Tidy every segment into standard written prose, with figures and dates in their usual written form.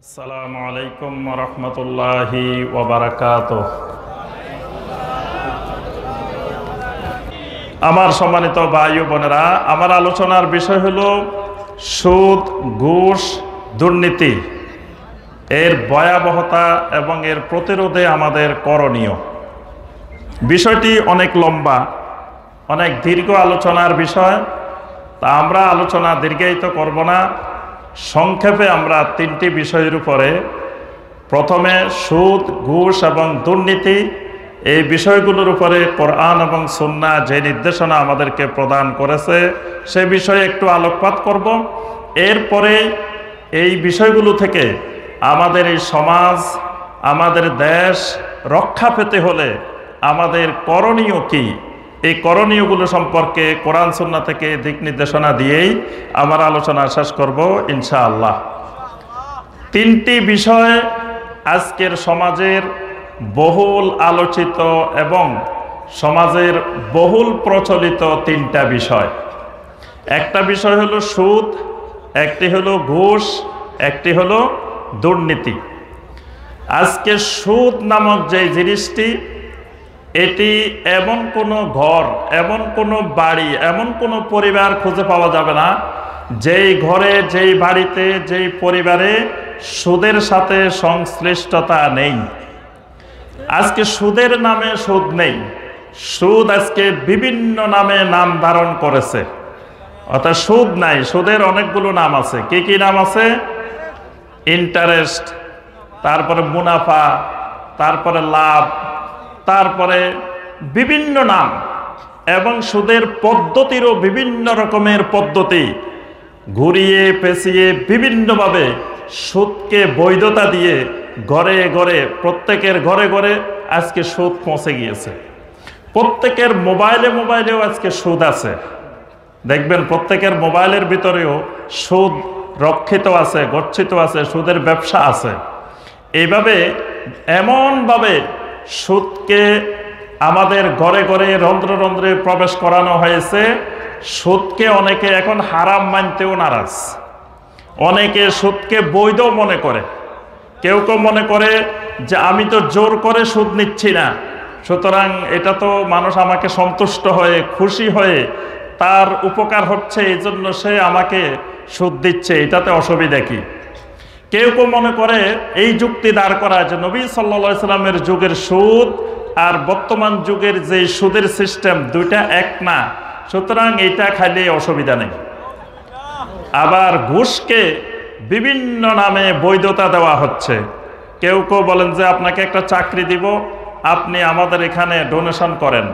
আসসালামু আলাইকুম ওয়া রাহমাতুল্লাহি ওয়া বারাকাতুহু। আমার সম্মানিত ভাই ও বোনেরা, আমার আলোচনার বিষয় হলো সুদ, ঘুষ, দুর্নীতি, এর ভয়াবহতা এবং এর প্রতিরোধে আমাদের করণীয়। বিষয়টি অনেক লম্বা, অনেক দীর্ঘ আলোচনার বিষয়। তা আমরা আলোচনা দীর্ঘায়িত করব না, সংক্ষেপে আমরা তিনটি বিষয়ের উপরে, প্রথমে সুদ, ঘুষ এবং দুর্নীতি, এই বিষয়গুলোর উপরে কোরআন এবং সুন্নাহ যে নির্দেশনা আমাদেরকে প্রদান করেছে সে বিষয়ে একটু আলোকপাত করব। এরপরে এই বিষয়গুলো থেকে আমাদের এই সমাজ, আমাদের দেশ রক্ষা পেতে হলে আমাদের করণীয় কি, এই করণীয়গুলো সম্পর্কে কোরআন সুন্নাহ থেকে দিক নির্দেশনা দিয়েই আমার আলোচনা শেষ করব ইনশাআল্লাহ। তিনটি বিষয় আজকের সমাজের বহুল আলোচিত এবং সমাজের বহুল প্রচলিত তিনটা বিষয়। একটা বিষয় হলো সুদ, একটি হলো ঘুষ, একটি হলো দুর্নীতি। আজকে সুদ নামক যে জিনিসটি, এটি এমন কোনো ঘর, এমন কোনো বাড়ি, এমন কোনো পরিবার খুঁজে পাওয়া যাবে না যেই ঘরে, যেই বাড়িতে, যেই পরিবারে সুদের সাথে সংশ্লিষ্টতা নেই। আজকে সুদের নামে সুদ নেই, সুদ আজকে বিভিন্ন নামে নাম ধারণ করেছে। অর্থাৎ সুদ নাই, সুদের অনেকগুলো নাম আছে। কি কি নাম আছে? ইন্টারেস্ট, তারপরে মুনাফা, তারপরে লাভ, তারপরে বিভিন্ন নাম, এবং সুদের পদ্ধতিরও বিভিন্ন রকমের পদ্ধতি। ঘুরিয়ে পেঁচিয়ে বিভিন্নভাবে সুদকে বৈধতা দিয়ে ঘরে ঘরে, প্রত্যেকের ঘরে ঘরে আজকে সুদ পৌঁছে গিয়েছে। প্রত্যেকের মোবাইলে মোবাইলেও আজকে সুদ আছে। দেখবেন প্রত্যেকের মোবাইলের ভিতরেও সুদ রক্ষিত আছে, গচ্ছিত আছে, সুদের ব্যবসা আছে। এইভাবে এমনভাবে সুদকে আমাদের ঘরে ঘরে, রন্ধ্রে রন্ধ্রে প্রবেশ করানো হয়েছে। সুদকে অনেকে এখন হারাম মানতেও নারাজ, অনেকে সুদকে বৈধ মনে করে। কেউ কেউ মনে করে যে আমি তো জোর করে সুদ নিচ্ছি না, সুতরাং এটা তো মানুষ আমাকে সন্তুষ্ট হয়ে, খুশি হয়ে, তার উপকার হচ্ছে, এই জন্য সে আমাকে সুদ দিচ্ছে, এটাতে অসুবিধা কি? কেউ কেউ মনে করে এই যুক্তি দাঁড় করা যে নবী সাল্লাল্লাহু আলাইহি সাল্লামের যুগের সুদ আর বর্তমান যুগের যে সুদের সিস্টেম, দুইটা এক না, সুতরাং এইটা খাইলে অসুবিধা নেই। আবার ঘুষকে বিভিন্ন নামে বৈধতা দেওয়া হচ্ছে। কেউ কেউ বলেন যে আপনাকে একটা চাকরি দিব, আপনি আমাদের এখানে ডোনেশন করেন,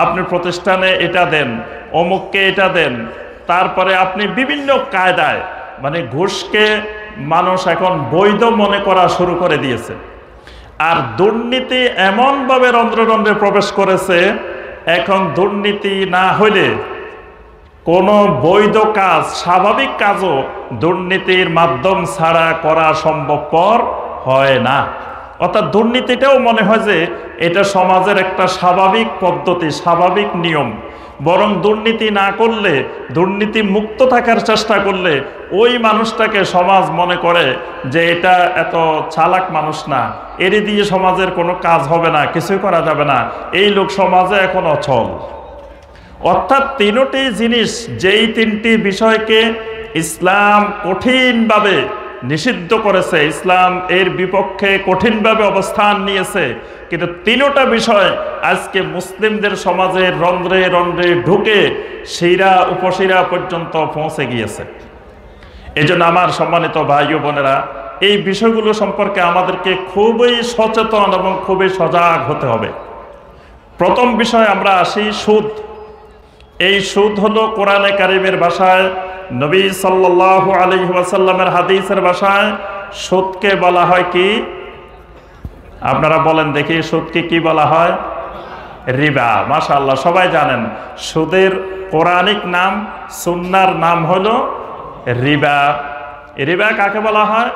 আপনি প্রতিষ্ঠানে এটা দেন, অমুককে এটা দেন, তারপরে আপনি বিভিন্ন কায়দায়, মানে ঘুষকে মানুষ এখন বৈধ মনে করা শুরু করে দিয়েছে। আর দুর্নীতি এমনভাবে রন্ধ্রে রন্ধ্রে প্রবেশ করেছে, এখন দুর্নীতি না হইলে কোনো বৈধ কাজ, স্বাভাবিক কাজও দুর্নীতির মাধ্যম ছাড়া করা সম্ভবপর হয় না। অর্থাৎ দুর্নীতিটাও মনে হয় যে এটা সমাজের একটা স্বাভাবিক পদ্ধতি, স্বাভাবিক নিয়ম। বরং দুর্নীতি না করলে, দুর্নীতি মুক্ত থাকার চেষ্টা করলে ওই মানুষটাকে সমাজ মনে করে যে এটা এত চালাক মানুষ না, এর দিয়ে সমাজের কোনো কাজ হবে না, কিছুই করা যাবে না, এই লোক সমাজে এখন অচল। অর্থাৎ তিনটি জিনিস, যেই তিনটি বিষয়কে ইসলাম কঠিনভাবে নিষিদ্ধ করেছে, ইসলাম এর বিপক্ষে কঠিনভাবে অবস্থান নিয়েছে, কিন্তু তিনটা বিষয় আজকে মুসলিমদের সমাজের রন্ধ্রে রন্ধ্রে ঢুকে শিরা উপশিরা পর্যন্ত পৌঁছে গিয়েছে। এই জন্য আমার সম্মানিত ভাই ও বোনেরা, এই বিষয়গুলো সম্পর্কে আমাদেরকে খুবই সচেতন এবং খুবই সজাগ হতে হবে। প্রথম বিষয় আমরা আসি সুদ। এই সুদ হলো কোরআনে কারিমের ভাষায়, নবী সাল্লাল্লাহু আলাইহি ওয়াসাল্লামের হাদিসের ভাষায় সুদকে বলা হয় কি? আপনারা বলেন দেখি, সুদকে কি বলা হয়? রিবা। মাশাআল্লাহ, সবাই জানেন। সুদের কোরআনিক নাম, সুন্নাহর নাম হলো রিবা। রিবা কাকে বলা হয়?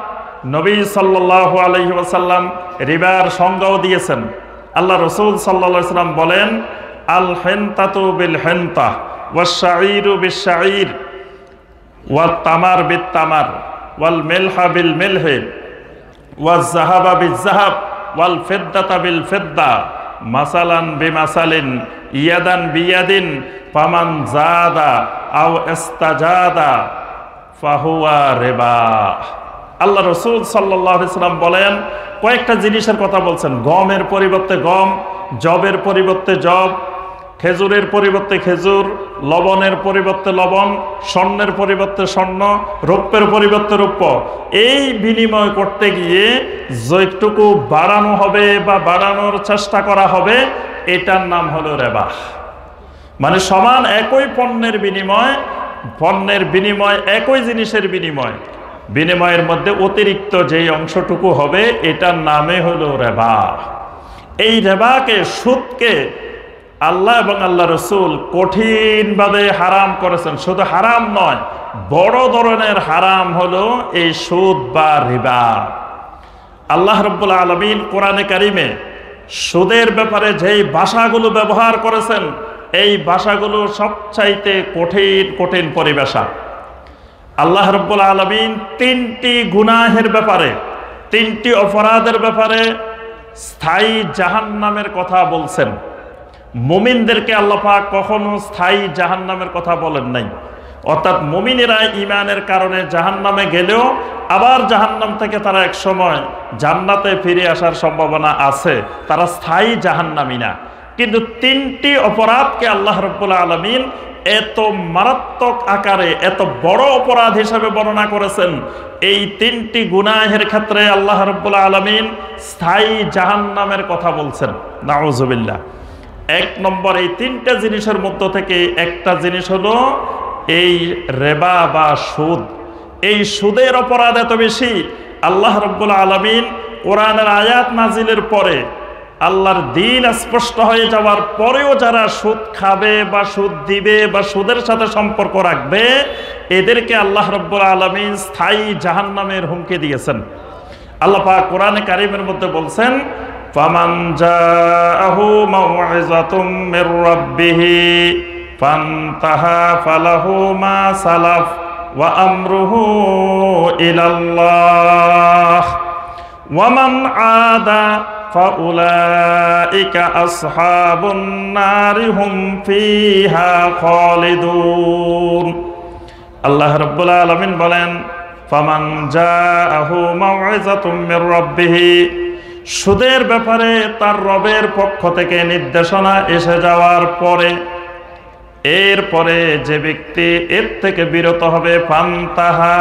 নবী সাল্লাল্লাহু আলাইহি ওয়াসাল্লাম রিবার সংজ্ঞাও দিয়েছেন। আল্লাহ রাসূল সাল্লাল্লাহু আলাইহি ওয়াসাল্লাম বলেন, আল হিনতাতু বিল হিনতাহ ওয়াশ শাঈরু বিশ শাঈর ওয়াত তামার বিত তামার ওয়াল মিলহা বিল মিলহি ওয়াজ যাহাবা বিজ যাহাব ওয়াল ফিদ্দাতা বিল ফিদ্দা মাসালান বিমাসালিন ইয়াদান বিয়াদিন ফামান জাদা আও ইস্তাজাদা ফাহুয়া রিবা। আল্লাহ রাসূল সাল্লাল্লাহু আলাইহি সাল্লাম বলেন, কয়েকটা জিনিসের কথা বলছেন। গমের পরিবর্তে গম, জবের পরিবর্তে জব, খেজুরের পরিবর্তে খেজুর, লবণের পরিবর্তে লবণ, স্বর্ণের পরিবর্তে স্বর্ণ, রৌপ্যের পরিবর্তে রৌপ্য। এই বিনিময় করতে গিয়ে যেটুকু বাড়ানো হবে বা বাড়ানোর চেষ্টা করা হবে, এটার নাম হলো রিবা। মানে সমান একই পণ্যের বিনিময় একই জিনিসের বিনিময়ের মধ্যে অতিরিক্ত যেই অংশটুকু হবে, এটার নামে হলো রিবা। এই রিবাকে, সুদকে আল্লাহ এবং আল্লাহ রসুল কঠিনভাবে হারাম করেছেন। শুধু হারাম নয়, বড় ধরনের হারাম হলো এই সুদ বা রিবা। আল্লাহ রাব্বুল আলামিন কোরআনে কারিমে সুদের ব্যাপারে যেই ভাষাগুলো ব্যবহার করেছেন, এই ভাষাগুলো সবচাইতে কঠিন কঠিন পরিভাষা। আল্লাহ রাব্বুল আলামিন তিনটি গুনাহের ব্যাপারে, তিনটি অপরাধের ব্যাপারে স্থায়ী জাহান্নামের কথা বলছেন। মুমিনদেরকে আল্লাহ পাক কখনো স্থায়ী জাহান্নামের কথা বলেন নাই। অর্থাৎ মুমিনেরা ঈমানের কারণে জাহান্নামে গেলেও আবার জাহান্নাম থেকে তারা এক সময় জান্নাতে ফিরে আসার সম্ভাবনা আছে, তারা স্থায়ী জাহান্নামী না। কিন্তু তিনটি অপরাধকে আল্লাহ রাব্বুল আলামিন এত মারাত্মক আকারে, এত বড় অপরাধ হিসেবে বর্ণনা করেছেন। এই তিনটি গুনাহের ক্ষেত্রে আল্লাহ রাব্বুল আলামিন স্থায়ী জাহান্নামের কথা বলছেন। নাউযুবিল্লাহ। এক নম্বর, এই তিনটা জিনিসের মধ্য থেকে একটা জিনিস হলো এই রিবা বা সুদ। এই সুদের অপরাধ এত বেশি, আল্লাহ রাব্বুল আলামিন কোরআনের আয়াত নাজিলের পরে, আল্লাহর দ্বীন স্পষ্ট হয়ে যাওয়ার পরেও যারা সুদ খাবে বা সুদ দিবে বা সুদের সাথে সম্পর্ক রাখবে, এদেরকে আল্লাহ রাব্বুল আলামিন স্থায়ী জাহান্নামের হুমকি দিয়েছেন। আল্লাহ পাক কোরআনে কারিমের মধ্যে বলছেন, ফামান জাআহু মাউইযাতুম মির রাব্বিহি ফান্তাহা ফালাহু মা সালাফ ওয়া আমরুহু ইলাল্লাহ ওয়া মান আদা ফাউলাইকা আসহাবুন নারি হুম ফিহা খালিদুন। আল্লাহ রাব্বুল আলামিন বলেন, ফামান জাআহু মাউইযাতুম মির রাব্বিহি, সুদের ব্যাপারে তার রবের পক্ষ থেকে নির্দেশনা এসে যাওয়ার পরে, এরপরে যে ব্যক্তি এর থেকে বিরত হবে, ফান্তাহা,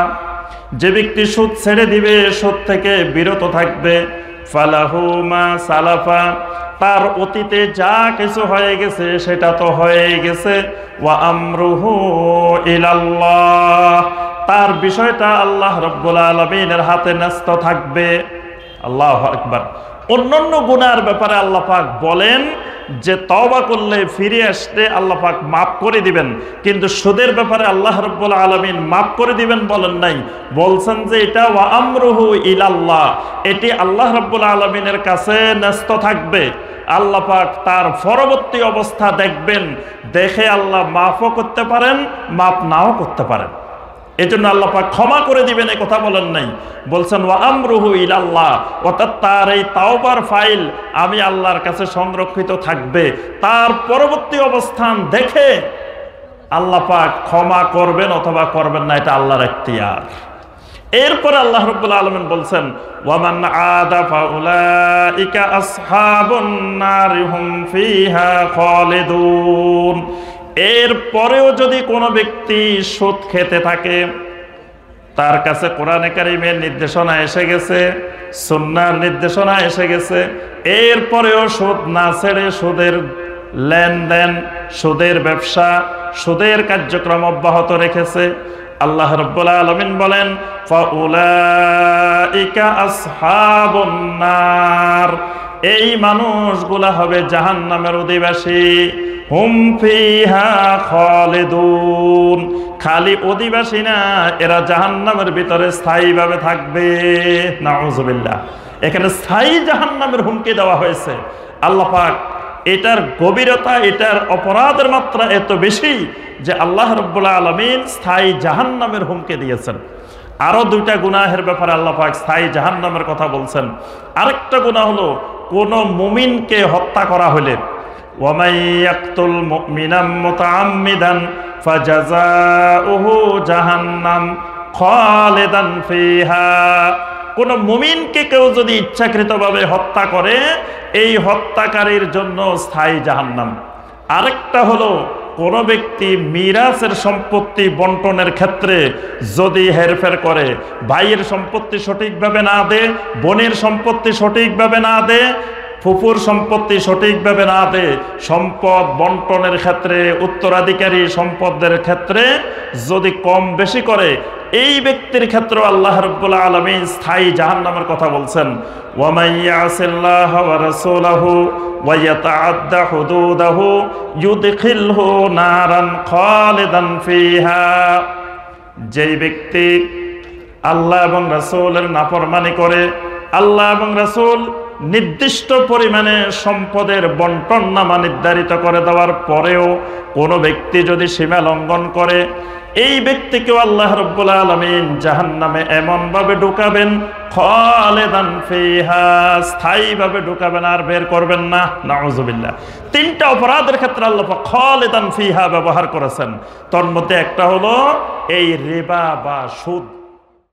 যে ব্যক্তি সুদ ছেড়ে দিবে, সুদ থেকে বিরত থাকবে, ফালাহু মা সালাফা, তার অতীতে যা কিছু হয়ে গেছে সেটা তো হয়ে গেছে, ওয়া আমরুহু ইলাল্লাহ, তার বিষয়টা আল্লাহ রাব্বুল আলামিনের হাতে ন্যস্ত থাকবে। আল্লাহু আকবার। অন্যান্য গুনার ব্যাপারে আল্লাহ পাক বলেন যে তওবা করলে ফিরে আসতে আল্লাহ পাক মাফ করে দিবেন, কিন্তু সুদের ব্যাপারে আল্লাহ রাব্বুল আলামিন মাফ করে দিবেন বলেন নাই। বলছেন যে এটা ওয়া আমরুহু ইলাল্লাহ, এটি আল্লাহ রাব্বুল আলামিনের কাছে ন্যস্ত থাকবে। আল্লাহ পাক তার পরবর্তী অবস্থা দেখবেন, দেখে আল্লাহ মাফও করতে পারেন, মাফ নাও করতে পারেন। এজন্য আল্লাহ পাক ক্ষমা করে দিবেন এই কথা বলেন নাই, বলছেন ওয়া আমরুহু ইলাল্লাহ, অর্থাৎ তার এই তাওবার ফাইল আমি আল্লাহর কাছে সংরক্ষিত থাকবে। তার পরবর্তী অবস্থান দেখে আল্লাহ পাক ক্ষমা করবেন অথবা করবেন না, এটা আল্লাহর ইখতিয়ার। এরপরে আল্লাহ রাব্বুল আলামিন বলছেন, ওয়া মান আদা ফাউলাইকা আসহাবুন নারি হুম ফিহা খালিদুন। এরপরেও যদি কোনো ব্যক্তি সুদ খেতে থাকে, তার কাছে কোরআনে কারিমের নির্দেশনা এসে গেছে, সুন্নাহর নির্দেশনা এসে গেছে, এরপরেও সুদ না ছেড়ে সুদের লেনদেন, সুদের ব্যবসা, সুদের কার্যক্রম অব্যাহত রেখেছে, আল্লাহ রাব্বুল আলামিন বলেন, ফাউলাইকা আসহাবুন নার, এই মানুষগুলা হবে জাহান্নামের অধিবাসী। হুম ফিহা খালিদুন, খালি অধিবাসী না, এরা জাহান্নামের ভিতরে স্থায়ীভাবে থাকবে। নাউযুবিল্লাহ। এখানে স্থায়ী জাহান্নামের হুমকি দেওয়া হয়েছে। আল্লাহ পাক এটার গভীরতা, এটার অপরাধের মাত্রা এত বেশি যে আল্লাহ রাব্বুল আলামিন স্থায়ী জাহান্নামের হুমকি দিয়েছেন। আরো দুইটা গুনাহের ব্যাপারে আল্লাহ পাক স্থায়ী জাহান্নামের কথা বলছেন। আরেকটা গুনাহ হলো কোন মুমিনকে হত্যা করা হলে, ওয়ামাই ইয়াকতুল মুমিনাম মুতাআম্মিদান ফাজাযাউহু জাহান্নাম খালিদান ফিহা, কোন মুমিনকে কেউ যদি ইচ্ছাকৃতভাবে হত্যা করে, এই হত্যাকারীর জন্য স্থায়ী জাহান্নাম। আরেকটা হলো কোন ব্যক্তি মিরাসের সম্পত্তি বন্টনের ক্ষেত্রে যদি হেরফের করে, ভাইয়ের সম্পত্তি সঠিকভাবে না দে, বোনের সম্পত্তি সঠিকভাবে না দে, ফুফুর সম্পত্তি সঠিকভাবে না দে, সম্পদ বন্টনের ক্ষেত্রে, উত্তরাধিকারী সম্পদের ক্ষেত্রে যদি কম বেশি করে, এই ব্যক্তির ক্ষেত্রে আল্লাহ রাব্বুল আলামিন স্থায়ী জাহান্নামের কথা বলছেন। ওয়ামাই ইয়াসিল্লাহ ওয়া রাসূলাহু ওয়া ইয়াতাআদ্দা হুদুদাহু ইউদখিলহু নারান খালিদান ফিহা, যেই ব্যক্তি আল্লাহ এবং রাসূলের নাফরমানি করে, আল্লাহ এবং রাসূল নির্দিষ্ট পরিমাণে সম্পদের বন্টন নামা নির্ধারিত করে দেওয়ার পরেও কোনো ব্যক্তি যদি সীমা লঙ্ঘন করে, এই ব্যক্তিকেও আল্লাহ রাব্বুল আলামিন জাহান্নামে এমনভাবে ঢুকাবেন, খালিদান ফিহা, স্থায়ীভাবে ঢুকাবেন, আর বের করবেন না। নাউযুবিল্লাহ। তিনটা অপরাধের ক্ষেত্রে আল্লাহ পাক খালিদান ফিহা ব্যবহার করেছেন। তার মধ্যে একটা হলো এই রিবা বা সুদ।